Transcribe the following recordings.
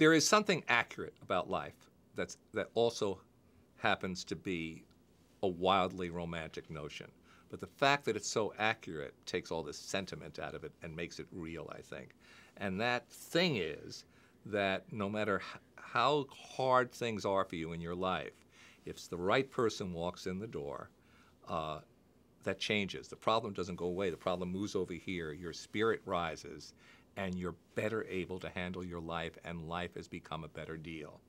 There is something accurate about life that also happens to be a wildly romantic notion. But the fact that it's so accurate takes all the sentiment out of it and makes it real, I think. And that thing is that no matter how hard things are for you in your life, if the right person walks in the door, that changes. The problem doesn't go away. The problem moves over here. Your spirit rises, and you're better able to handle your life, and life has become a better deal.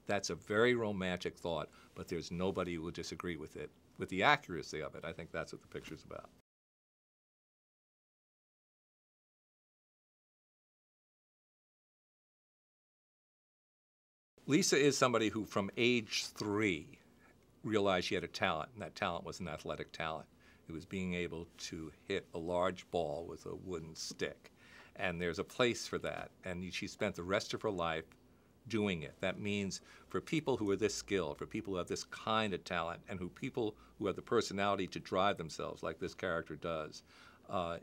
That's a very romantic thought, but there's nobody who will disagree with it. With the accuracy of it, I think that's what the picture's about. Lisa is somebody who, from age 3, realized she had a talent, and that talent was an athletic talent. It was being able to hit a large ball with a wooden stick. And there's a place for that. And she spent the rest of her life doing it. That means for people who are this skilled, for people who have this kind of talent, and people who have the personality to drive themselves like this character does,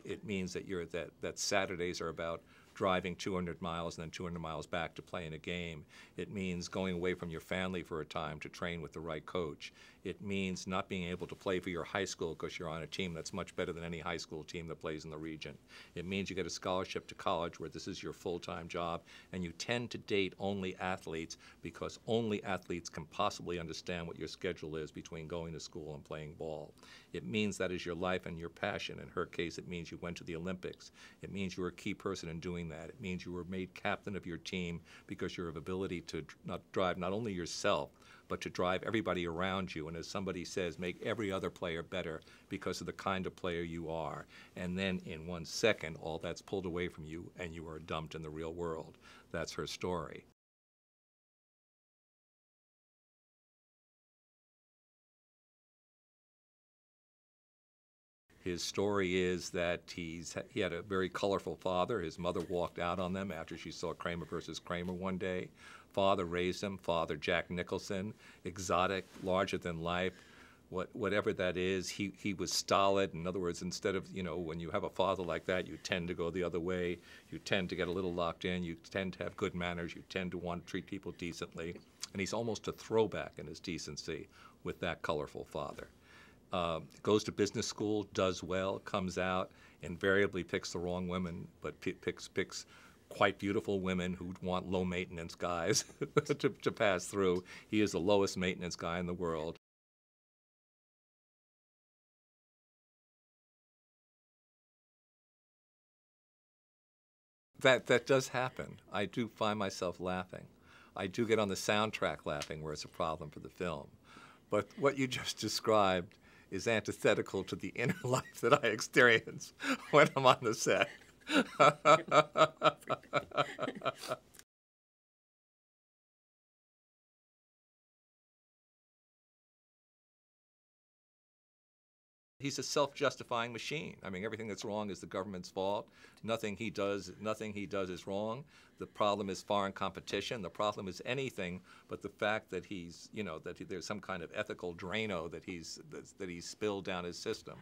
it means that that Saturdays are about driving 200 miles and then 200 miles back to play in a game. It means going away from your family for a time to train with the right coach. It means not being able to play for your high school because you're on a team that's much better than any high school team that plays in the region. It means you get a scholarship to college where this is your full-time job, and you tend to date only athletes because only athletes can possibly understand what your schedule is between going to school and playing ball. It means that is your life and your passion. In her case, it means you went to the Olympics. It means you were a key person in doing that. It means you were made captain of your team because you have ability to drive not only yourself, but to drive everybody around you. And as somebody says, make every other player better because of the kind of player you are. And then in 1 second, all that's pulled away from you and you are dumped in the real world. That's her story. His story is that he had a very colorful father. His mother walked out on them after she saw Kramer versus Kramer one day. Father raised him, Father Jack Nicholson, exotic, larger than life, whatever that is. He was stolid. In other words, instead of, when you have a father like that, you tend to go the other way. You tend to get a little locked in. You tend to have good manners. You tend to want to treat people decently. And he's almost a throwback in his decency with that colorful father. Goes to business school, does well, comes out, invariably picks the wrong women, but picks quite beautiful women who want low maintenance guys to pass through. He is the lowest maintenance guy in the world. That does happen. I do find myself laughing. I do get on the soundtrack laughing where it's a problem for the film. But what you just described is antithetical to the inner life that I experience when I'm on the set. He's a self-justifying machine. I mean, everything that's wrong is the government's fault. Nothing he does is wrong. The problem is foreign competition. The problem is anything but the fact that there's some kind of ethical Drano that he's spilled down his system.